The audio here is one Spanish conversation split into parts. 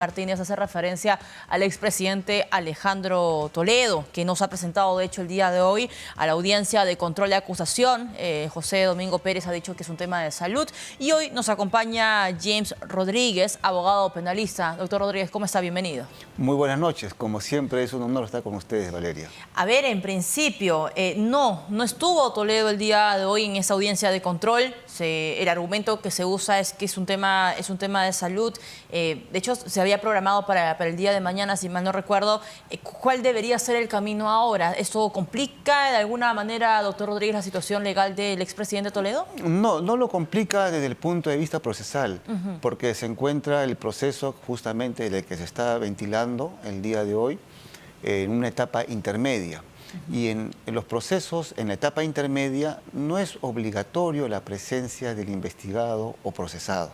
Martínez hace referencia al expresidente Alejandro Toledo, que nos ha presentado, de hecho, el día de hoy a la audiencia de control de acusación. José Domingo Pérez ha dicho que es un tema de salud. Y hoy nos acompaña James Rodríguez, abogado penalista. Doctor Rodríguez, ¿cómo está? Bienvenido. Muy buenas noches. Como siempre, es un honor estar con ustedes, Valeria. A ver, en principio, no estuvo Toledo el día de hoy en esa audiencia de control. El argumento que se usa es que es un tema de salud. De hecho, se había programado para el día de mañana, si mal no recuerdo. ¿Cuál debería ser el camino ahora? ¿Esto complica de alguna manera, doctor Rodríguez, la situación legal del expresidente Toledo? No lo complica desde el punto de vista procesal, porque se encuentra el proceso justamente del que se está ventilando el día de hoy en una etapa intermedia. Y en los procesos, en la etapa intermedia, no es obligatorio la presencia del investigado o procesado.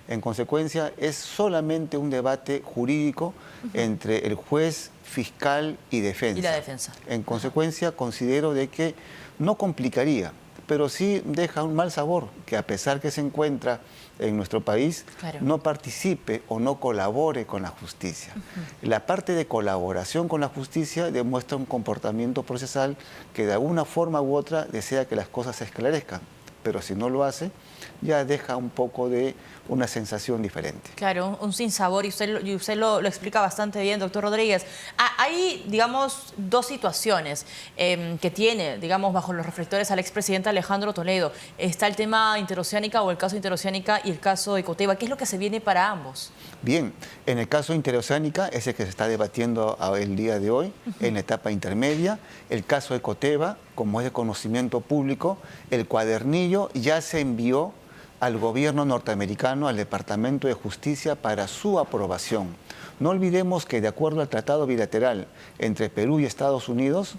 En consecuencia, es solamente un debate jurídico entre el juez, fiscal y defensa. Y la defensa. En consecuencia, considero de que no complicaría, pero sí deja un mal sabor, que a pesar que se encuentra en nuestro país, no participe o no colabore con la justicia. La parte de colaboración con la justicia demuestra un comportamiento procesal que de alguna forma u otra desea que las cosas se esclarezcan, pero si no lo hace, ya deja un poco de una sensación diferente. Claro, un sinsabor, y usted lo explica bastante bien, doctor Rodríguez. Hay, digamos, dos situaciones que tiene, digamos, bajo los reflectores al expresidente Alejandro Toledo. Está el tema Interoceánica o el caso Interoceánica y el caso de Ecoteva. ¿Qué es lo que se viene para ambos? Bien, en el caso Interoceánica es el que se está debatiendo el día de hoy, en la etapa intermedia. El caso de Ecoteva, como es de conocimiento público, el cuadernillo ya se envió al gobierno norteamericano, al Departamento de Justicia, para su aprobación. No olvidemos que, de acuerdo al tratado bilateral entre Perú y Estados Unidos,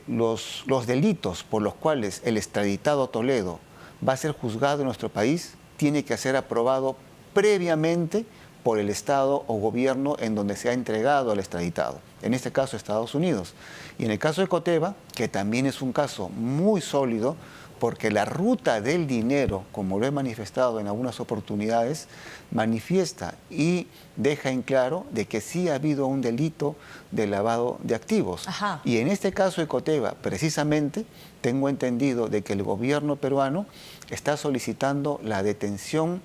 los delitos por los cuales el extraditado Toledo va a ser juzgado en nuestro país tiene que ser aprobado previamente por el Estado o gobierno en donde se ha entregado al extraditado, en este caso Estados Unidos. Y en el caso de Ecoteva, que también es un caso muy sólido, porque la ruta del dinero, como lo he manifestado en algunas oportunidades, manifiesta y deja en claro de que sí ha habido un delito de lavado de activos. Y en este caso de Ecoteva, precisamente, tengo entendido de que el gobierno peruano está solicitando la detención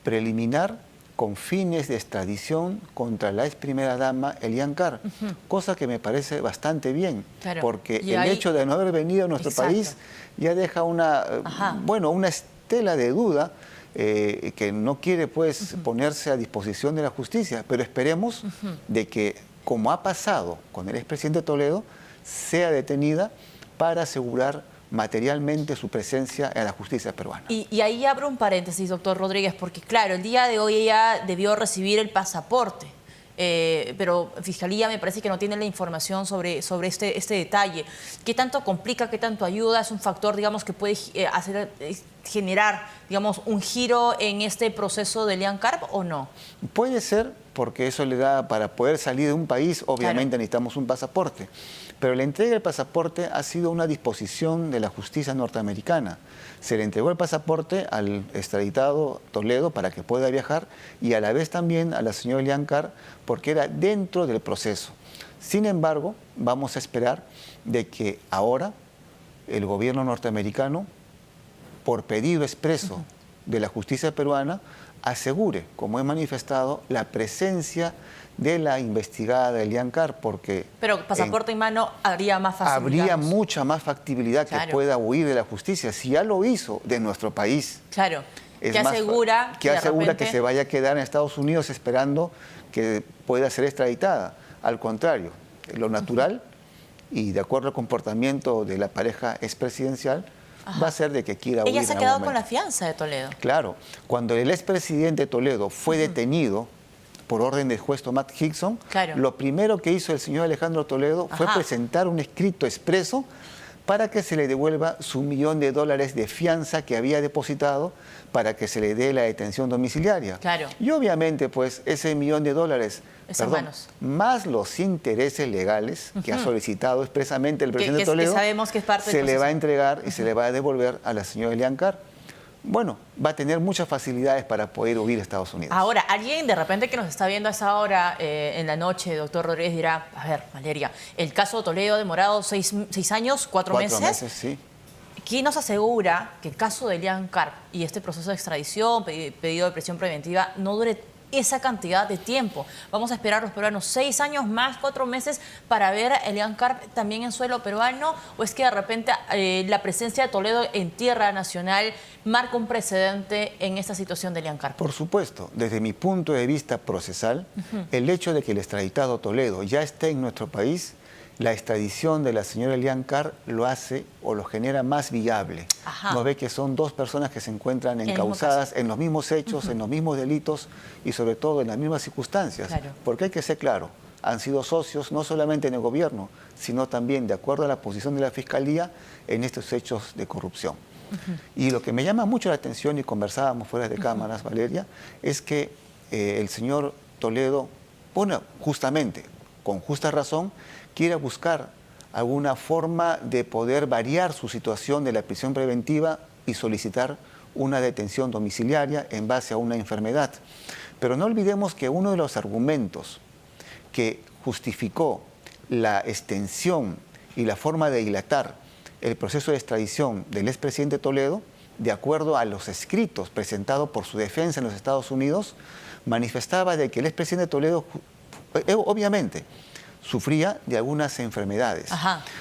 preliminar con fines de extradición contra la ex primera dama Elian Carr, cosa que me parece bastante bien, porque el hecho de no haber venido a nuestro país ya deja una, una estela de duda que no quiere pues ponerse a disposición de la justicia, pero esperemos de que, como ha pasado con el expresidente Toledo, sea detenida para asegurar materialmente su presencia en la justicia peruana. Y ahí abro un paréntesis, doctor Rodríguez, porque claro, el día de hoy ella debió recibir el pasaporte, pero Fiscalía me parece que no tiene la información sobre este detalle. ¿Qué tanto complica, qué tanto ayuda? ¿Es un factor, digamos, que puede generar, digamos, un giro en este proceso de Elian Carr o no? Puede ser, porque eso le da, para poder salir de un país, obviamente necesitamos un pasaporte. Pero la entrega del pasaporte ha sido una disposición de la justicia norteamericana. Se le entregó el pasaporte al extraditado Toledo para que pueda viajar y a la vez también a la señora Elian Carr porque era dentro del proceso. Sin embargo, vamos a esperar de que ahora el gobierno norteamericano, por pedido expreso de la justicia peruana, asegure, como he manifestado, la presencia de la investigada Elian Carr, porque... Pero pasaporte en mano habría más facilidad. Habría mucha más factibilidad que pueda huir de la justicia. Si ya lo hizo de nuestro país. Que asegura que se vaya a quedar en Estados Unidos esperando que pueda ser extraditada. Al contrario, lo natural y de acuerdo al comportamiento de la pareja expresidencial, va a ser de que quiera huir. Ella se ha quedado con la fianza de Toledo. Claro. Cuando el expresidente Toledo fue detenido por orden del juez Tomás Hickson, lo primero que hizo el señor Alejandro Toledo fue presentar un escrito expreso para que se le devuelva su $1 millón de fianza que había depositado para que se le dé la detención domiciliaria. Y obviamente, pues, ese $1 millón, más los intereses legales que ha solicitado expresamente el presidente Toledo, sabemos que es parte se le va a entregar y se le va a devolver a la señora Elian Carr. bueno, va a tener muchas facilidades para poder huir a Estados Unidos. Ahora, alguien de repente que nos está viendo a esa hora en la noche, doctor Rodríguez, dirá, a ver, Valeria, el caso Toledo ha demorado 6 años, 4 meses. 4 meses, sí. ¿Quién nos asegura que el caso de Elian Karp y este proceso de extradición, pedido de prisión preventiva, no dure esa cantidad de tiempo? Vamos a esperar los peruanos 6 años más, 4 meses para ver a Elian Karp también en suelo peruano, o es que de repente la presencia de Toledo en tierra nacional marca un precedente en esta situación de Elian Karp. Por supuesto, desde mi punto de vista procesal, el hecho de que el extraditado Toledo ya esté en nuestro país, la extradición de la señora Elian Karp lo hace o lo genera más viable. Nos ve que son 2 personas que se encuentran encausadas en los mismos hechos, en los mismos delitos y sobre todo en las mismas circunstancias. Claro. Porque hay que ser claro, han sido socios no solamente en el gobierno, sino también de acuerdo a la posición de la Fiscalía en estos hechos de corrupción. Y lo que me llama mucho la atención, y conversábamos fuera de cámaras, Valeria, es que el señor Toledo pone justamente, con justa razón, quiere buscar alguna forma de poder variar su situación de la prisión preventiva y solicitar una detención domiciliaria en base a una enfermedad. Pero no olvidemos que uno de los argumentos que justificó la extensión y la forma de dilatar el proceso de extradición del expresidente Toledo, de acuerdo a los escritos presentados por su defensa en los Estados Unidos, manifestaba de que el expresidente Toledo, obviamente, sufría de algunas enfermedades.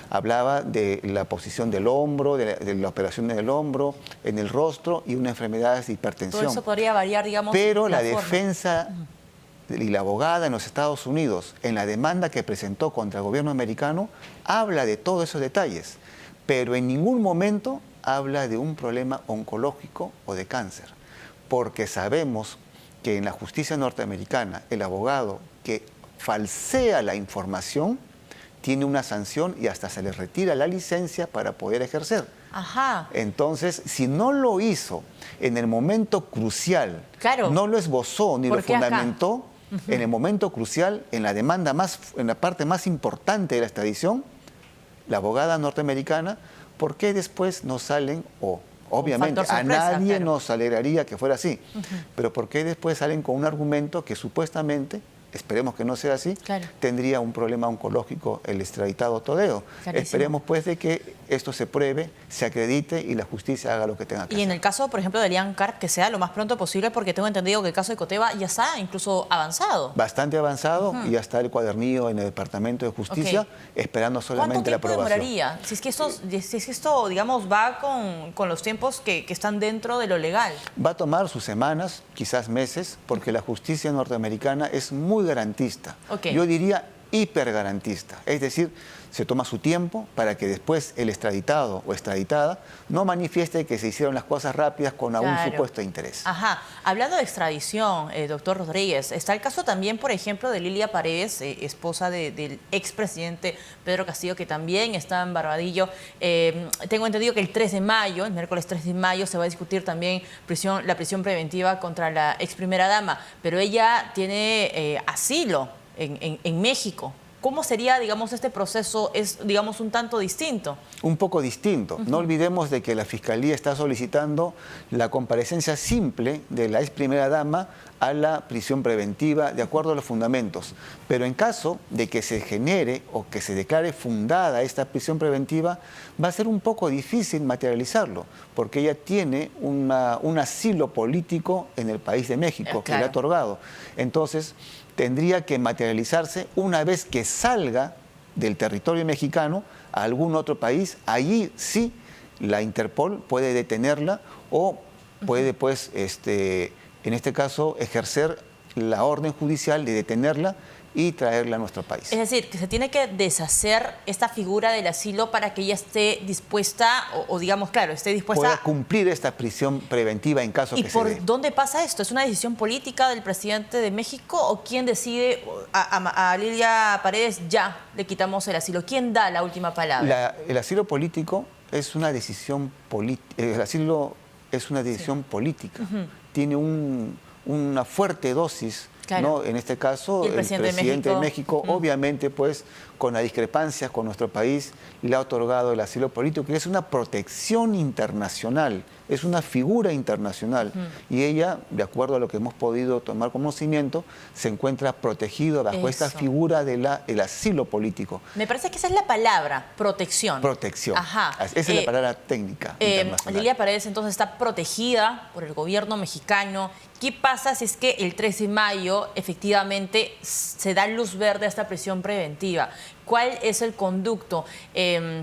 Hablaba de la posición del hombro, de la operación del hombro, en el rostro y una enfermedad de hipertensión. Todo eso podría variar, digamos, pero la defensa y la abogada en los Estados Unidos, en la demanda que presentó contra el gobierno americano, habla de todos esos detalles, pero en ningún momento habla de un problema oncológico o de cáncer, porque sabemos que en la justicia norteamericana el abogado que falsea la información tiene una sanción y hasta se le retira la licencia para poder ejercer. Entonces, si no lo hizo en el momento crucial, no lo esbozó ni lo fundamentó, en el momento crucial, en la demanda en la parte más importante de la extradición, la abogada norteamericana, ¿por qué después no salen obviamente a nadie nos alegraría que fuera así, pero ¿por qué después salen con un argumento que supuestamente, esperemos que no sea así, tendría un problema oncológico el extraditado Toledo? Esperemos pues de que esto se pruebe, se acredite y la justicia haga lo que tenga que hacer. Y en el caso, por ejemplo, de Elian Karp, que sea lo más pronto posible, porque tengo entendido que el caso de Coteva ya está incluso avanzado. Bastante avanzado, y ya está el cuadernillo en el Departamento de Justicia, esperando solamente la aprobación. ¿Cuánto tiempo demoraría? Si es que esto, digamos, va con los tiempos que están dentro de lo legal. Va a tomar sus semanas, quizás meses, porque la justicia norteamericana es muy garantista. Yo diría hipergarantista. Es decir, se toma su tiempo para que después el extraditado o extraditada no manifieste que se hicieron las cosas rápidas con algún supuesto interés. Hablando de extradición, doctor Rodríguez, está el caso también, por ejemplo, de Lilia Paredes, esposa del expresidente Pedro Castillo, que también está en Barbadillo. Tengo entendido que el 3 de mayo, el miércoles 3 de mayo, se va a discutir también la prisión preventiva contra la ex primera dama, pero ella tiene asilo en México. ¿Cómo sería, digamos, este proceso? ¿Es, digamos, un tanto distinto? Un poco distinto. No olvidemos de que la Fiscalía está solicitando la comparecencia simple de la ex primera dama a la prisión preventiva de acuerdo a los fundamentos. Pero en caso de que se genere o que se declare fundada esta prisión preventiva, va a ser un poco difícil materializarlo, porque ella tiene un asilo político en el país de México que le ha otorgado. Entonces, tendría que materializarse una vez que salga del territorio mexicano a algún otro país. Allí sí la Interpol puede detenerla o puede, pues, en este caso, ejercer la orden judicial de detenerla y traerla a nuestro país. Es decir, que se tiene que deshacer esta figura del asilo para que ella esté dispuesta, o digamos, claro, esté dispuesta... Pueda cumplir esta prisión preventiva en caso que se dé. ¿Y por dónde pasa esto? ¿Es una decisión política del presidente de México o quién decide a Lilia Paredes ya le quitamos el asilo? ¿Quién da la última palabra? El asilo político es una decisión política. El asilo es una decisión política. Tiene una fuerte dosis Claro. ¿no? En este caso, el presidente de México, obviamente, pues, con las discrepancias con nuestro país, le ha otorgado el asilo político, que es una protección internacional, es una figura internacional. Y ella, de acuerdo a lo que hemos podido tomar conocimiento, se encuentra protegida bajo esta figura del asilo político. Me parece que esa es la palabra, protección. Protección. Ajá. Esa es la palabra técnica internacional. Lilia Paredes entonces está protegida por el gobierno mexicano. ¿Qué pasa si es que el 13 de mayo efectivamente se da luz verde a esta prisión preventiva? ¿Cuál es el conducto?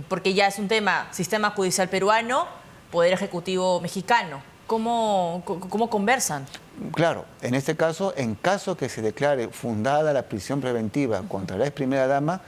Porque ya es un tema, sistema judicial peruano, Poder Ejecutivo mexicano. ¿Cómo conversan? Claro, en este caso, en caso que se declare fundada la prisión preventiva contra la ex primera dama,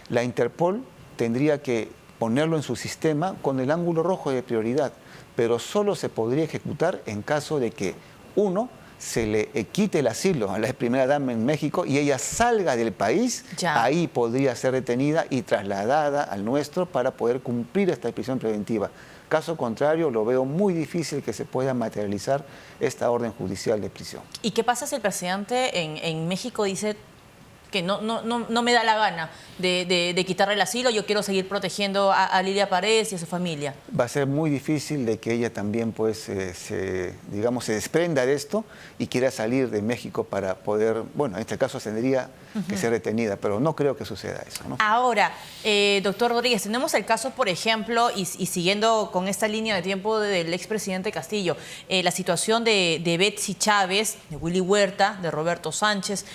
la Interpol tendría que ponerlo en su sistema con el ángulo rojo de prioridad, pero solo se podría ejecutar en caso de que, uno, se le quite el asilo a la ex primera dama en México y ella salga del país, ahí podría ser detenida y trasladada al nuestro para poder cumplir esta prisión preventiva. Caso contrario, lo veo muy difícil que se pueda materializar esta orden judicial de prisión. ¿Y qué pasa si el presidente en México dice que no me da la gana de quitarle el asilo, yo quiero seguir protegiendo a Lilia Paredes y a su familia? Va a ser muy difícil de que ella también, pues, se desprenda de esto y quiera salir de México para poder, bueno, en este caso tendría que ser detenida, pero no creo que suceda eso, ¿no? Ahora, doctor Rodríguez, tenemos el caso, por ejemplo, y siguiendo con esta línea de tiempo del expresidente Castillo, la situación de Betsy Chávez, de Willy Huerta, de Roberto Sánchez,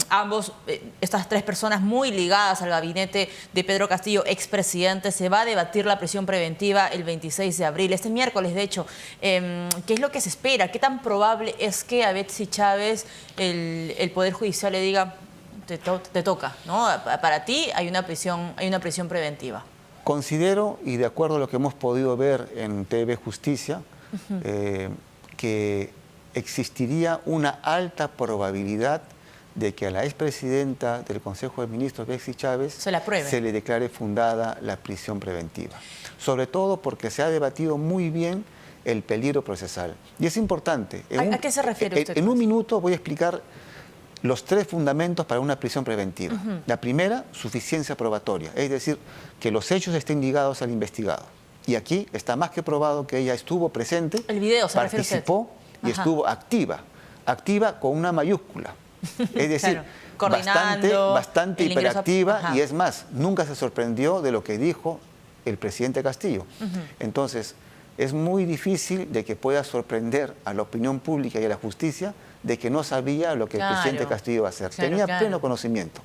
ambos, estas tres personas muy ligadas al gabinete de Pedro Castillo, expresidente. Se va a debatir la prisión preventiva el 26 de abril, este miércoles, de hecho. ¿Qué es lo que se espera? ¿Qué tan probable es que a Betsy Chávez el Poder Judicial le diga, te toca, ¿no? Para ti hay una prisión preventiva? Considero, y de acuerdo a lo que hemos podido ver en TV Justicia, que existiría una alta probabilidad de que a la expresidenta del Consejo de Ministros, Betsy Chávez, se le declare fundada la prisión preventiva. Sobre todo porque se ha debatido muy bien el peligro procesal. Y es importante. ¿A qué se refiere usted? En un minuto voy a explicar los tres fundamentos para una prisión preventiva. La primera, suficiencia probatoria, es decir, que los hechos estén ligados al investigado. Y aquí está más que probado que ella estuvo presente, el video, participó y estuvo activa con una mayúscula. Es decir, claro, bastante hiperactiva y es más, nunca se sorprendió de lo que dijo el presidente Castillo. Entonces, es muy difícil de que pueda sorprender a la opinión pública y a la justicia de que no sabía lo que el presidente Castillo iba a hacer. Tenía pleno conocimiento,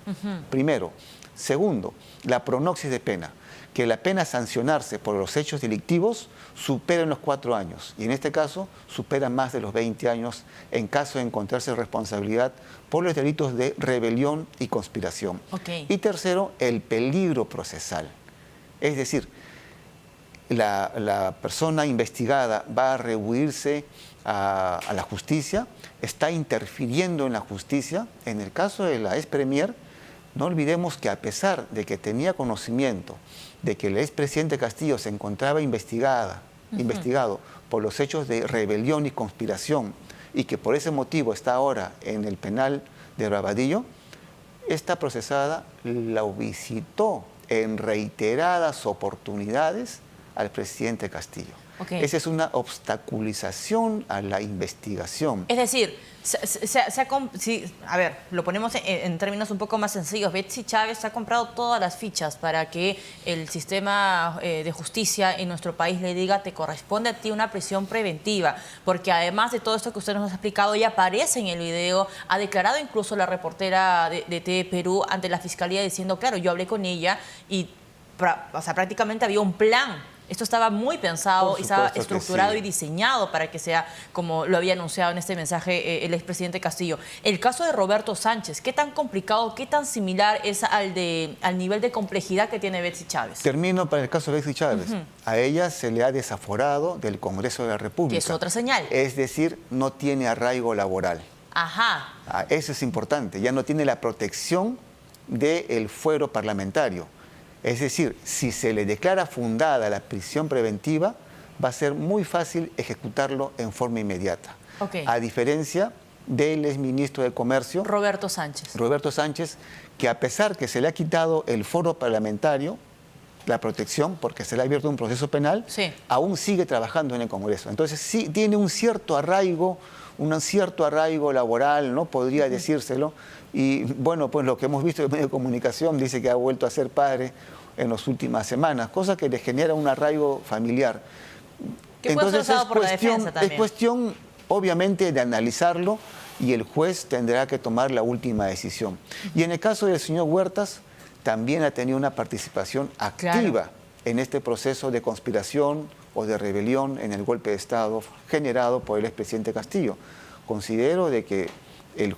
primero. Segundo, la pronoxis de pena, que la pena a sancionarse por los hechos delictivos supera los 4 años y en este caso supera más de los 20 años en caso de encontrarse responsabilidad por los delitos de rebelión y conspiración. Y tercero, el peligro procesal. Es decir, la persona investigada va a rehuirse a la justicia, está interfiriendo en la justicia. En el caso de la ex premier, no olvidemos que a pesar de que tenía conocimiento de que el expresidente Castillo se encontraba investigado por los hechos de rebelión y conspiración y que por ese motivo está ahora en el penal de Rabadillo, esta procesada la visitó en reiteradas oportunidades al presidente Castillo. Esa es una obstaculización a la investigación. Es decir, a ver, lo ponemos en términos un poco más sencillos. Betsy Chávez ha comprado todas las fichas para que el sistema de justicia en nuestro país le diga te corresponde a ti una prisión preventiva, porque además de todo esto que usted nos ha explicado, ella aparece en el video, ha declarado incluso la reportera de TV Perú ante la fiscalía diciendo, claro, yo hablé con ella y prácticamente había un plan. Esto estaba muy pensado y estaba estructurado y diseñado para que sea como lo había anunciado en este mensaje el expresidente Castillo. El caso de Roberto Sánchez, ¿qué tan complicado, qué tan similar es al nivel de complejidad que tiene Betsy Chávez? Termino para el caso de Betsy Chávez. A ella se le ha desaforado del Congreso de la República. Que es otra señal. Es decir, no tiene arraigo laboral. Eso es importante. Ya no tiene la protección del fuero parlamentario. Es decir, si se le declara fundada la prisión preventiva, va a ser muy fácil ejecutarlo en forma inmediata. A diferencia del exministro de Comercio, Roberto Sánchez. Roberto Sánchez, que a pesar que se le ha quitado el foro parlamentario, la protección, porque se le ha abierto un proceso penal, sí, aún sigue trabajando en el Congreso. Entonces sí tiene un cierto arraigo laboral, ¿no? Podría decírselo. Y bueno, pues lo que hemos visto en medio de comunicación dice que ha vuelto a ser padre en las últimas semanas, cosa que le genera un arraigo familiar. Que puede ser usado por la defensa también. Es cuestión, obviamente, de analizarlo y el juez tendrá que tomar la última decisión. Y en el caso del señor Huertas, también ha tenido una participación activa en este proceso de conspiración o de rebelión en el golpe de Estado generado por el expresidente Castillo. Considero de que el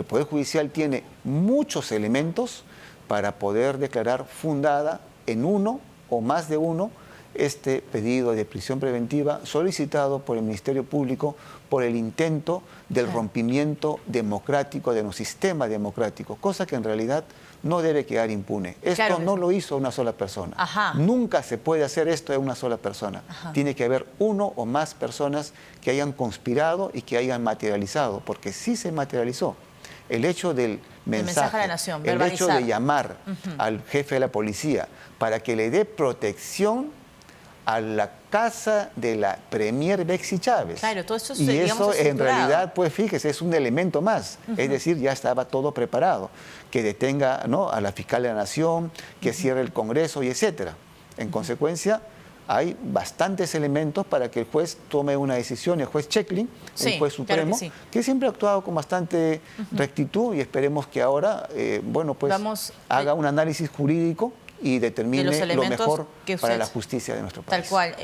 Poder Judicial tiene muchos elementos para poder declarar fundada en uno o más de uno este pedido de prisión preventiva solicitado por el Ministerio Público por el intento del rompimiento democrático de nuestro sistema democrático, cosa que en realidad no debe quedar impune. Esto no lo hizo una sola persona. Nunca se puede hacer esto de una sola persona. Tiene que haber uno o más personas que hayan conspirado y que hayan materializado, porque sí se materializó. El hecho del mensaje, a la nación, el hecho de llamar al jefe de la policía para que le dé protección a la casa de la premier Betsy Chávez. Claro, todo eso y eso en realidad, pues fíjese, es un elemento más. Es decir, ya estaba todo preparado. Que detenga, ¿no?, a la fiscal de la Nación, que cierre el Congreso y etcétera. En consecuencia, hay bastantes elementos para que el juez tome una decisión, el juez Checklin, el juez supremo, que siempre ha actuado con bastante rectitud y esperemos que ahora, bueno, pues haga un análisis jurídico y determine lo mejor para la justicia de nuestro país. Tal cual.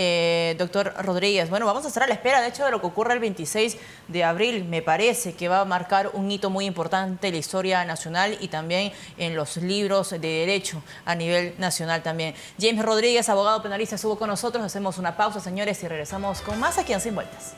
Doctor Rodríguez, bueno, vamos a estar a la espera, de hecho, de lo que ocurra el 26 de abril. Me parece que va a marcar un hito muy importante en la historia nacional y también en los libros de derecho a nivel nacional también. James Rodríguez, abogado penalista, estuvo con nosotros. Hacemos una pausa, señores, y regresamos con más aquí en Sin Vueltas.